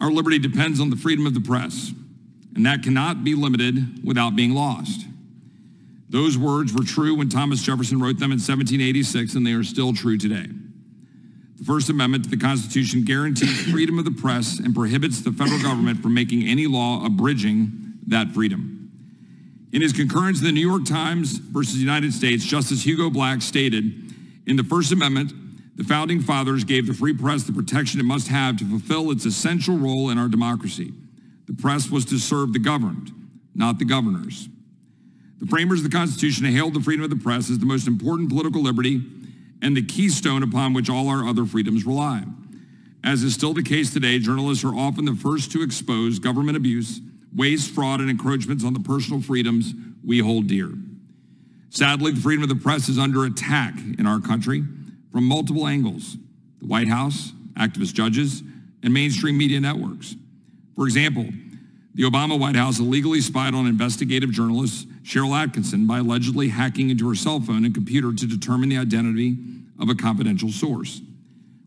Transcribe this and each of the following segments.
Our liberty depends on the freedom of the press, and that cannot be limited without being lost. Those words were true when Thomas Jefferson wrote them in 1786, and they are still true today. The First Amendment to the Constitution guarantees freedom of the press and prohibits the federal government from making any law abridging that freedom. In his concurrence in the New York Times versus the United States, Justice Hugo Black stated, in the First Amendment, the Founding Fathers gave the free press the protection it must have to fulfill its essential role in our democracy. The press was to serve the governed, not the governors. The framers of the Constitution hailed the freedom of the press as the most important political liberty and the keystone upon which all our other freedoms rely. As is still the case today, journalists are often the first to expose government abuse, waste, fraud, and encroachments on the personal freedoms we hold dear. Sadly, the freedom of the press is under attack in our country from multiple angles: the White House, activist judges, and mainstream media networks. For example, the Obama White House illegally spied on investigative journalist Sharyl Attkisson by allegedly hacking into her cell phone and computer to determine the identity of a confidential source.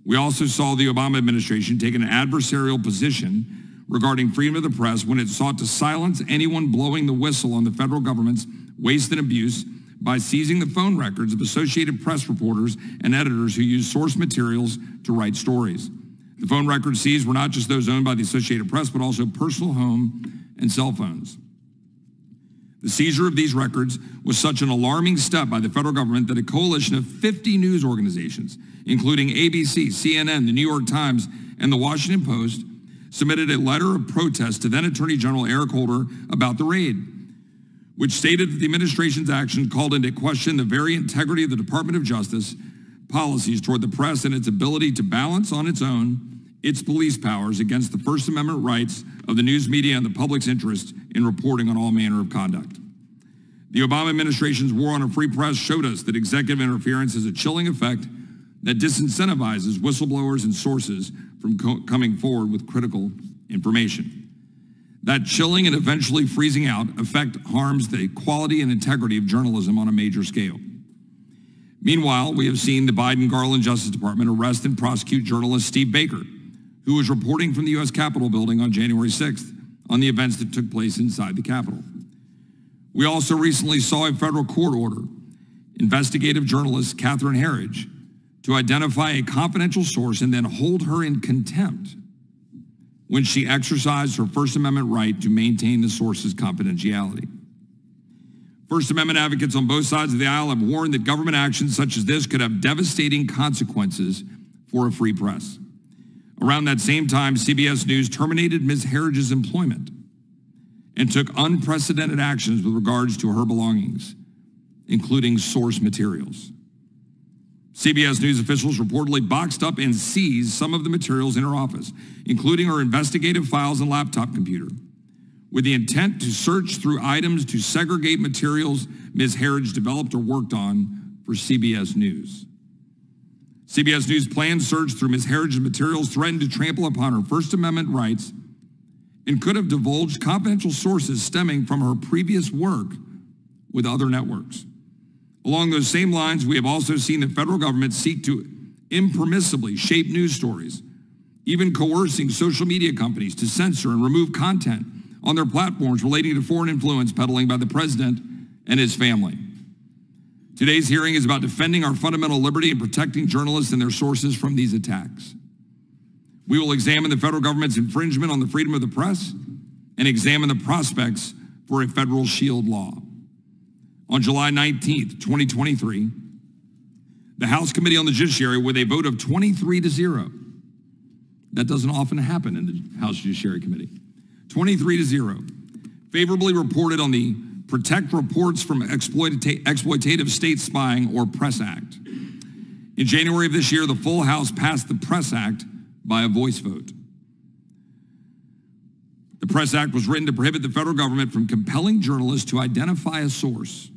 We also saw the Obama administration take an adversarial position regarding freedom of the press when it sought to silence anyone blowing the whistle on the federal government's waste and abuse by seizing the phone records of Associated Press reporters and editors who used source materials to write stories. The phone records seized were not just those owned by the Associated Press, but also personal home and cell phones. The seizure of these records was such an alarming step by the federal government that a coalition of 50 news organizations, including ABC, CNN, the New York Times, and the Washington Post, submitted a letter of protest to then Attorney General Eric Holder about the raid, which stated that the administration's action called into question the very integrity of the Department of Justice policies toward the press and its ability to balance on its own its police powers against the First Amendment rights of the news media and the public's interest in reporting on all manner of conduct. The Obama administration's war on a free press showed us that executive interference has a chilling effect that disincentivizes whistleblowers and sources from coming forward with critical information. That chilling and eventually freezing out effect harms the quality and integrity of journalism on a major scale. Meanwhile, we have seen the Biden-Garland Justice Department arrest and prosecute journalist Steve Baker, who was reporting from the U.S. Capitol building on January 6th on the events that took place inside the Capitol. We also recently saw a federal court order investigative journalist Catherine Herridge to identify a confidential source and then hold her in contempt when she exercised her First Amendment right to maintain the source's confidentiality. First Amendment advocates on both sides of the aisle have warned that government actions such as this could have devastating consequences for a free press. Around that same time, CBS News terminated Ms. Herridge's employment and took unprecedented actions with regards to her belongings, including source materials. CBS News officials reportedly boxed up and seized some of the materials in her office, including her investigative files and laptop computer, with the intent to search through items to segregate materials Ms. Herridge developed or worked on for CBS News. CBS News' planned search through Ms. Herridge's materials threatened to trample upon her First Amendment rights and could have divulged confidential sources stemming from her previous work with other networks. Along those same lines, we have also seen the federal government seek to impermissibly shape news stories, even coercing social media companies to censor and remove content on their platforms relating to foreign influence peddling by the president and his family. Today's hearing is about defending our fundamental liberty and protecting journalists and their sources from these attacks. We will examine the federal government's infringement on the freedom of the press and examine the prospects for a federal shield law. On July 19th, 2023, the House Committee on the Judiciary, with a vote of 23-0, that doesn't often happen in the House Judiciary Committee, 23-0, favorably reported on the Protect Reports from Exploitative State Spying, or PRESS Act. In January of this year, the full House passed the PRESS Act by a voice vote. The PRESS Act was written to prohibit the federal government from compelling journalists to identify a source,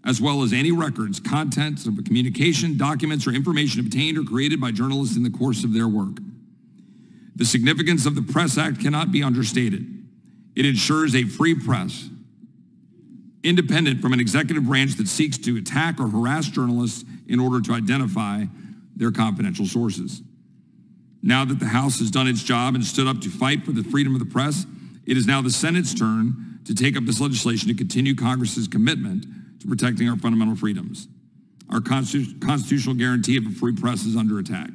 as well as any records, contents of a communication, documents, or information obtained or created by journalists in the course of their work. The significance of the PRESS Act cannot be understated. It ensures a free press, independent from an executive branch that seeks to attack or harass journalists in order to identify their confidential sources. Now that the House has done its job and stood up to fight for the freedom of the press, it is now the Senate's turn to take up this legislation to continue Congress's commitment to protecting our fundamental freedoms. Our constitutional guarantee of a free press is under attack.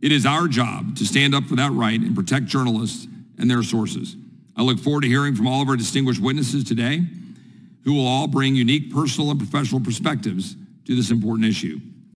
It is our job to stand up for that right and protect journalists and their sources. I look forward to hearing from all of our distinguished witnesses today, who will all bring unique personal and professional perspectives to this important issue.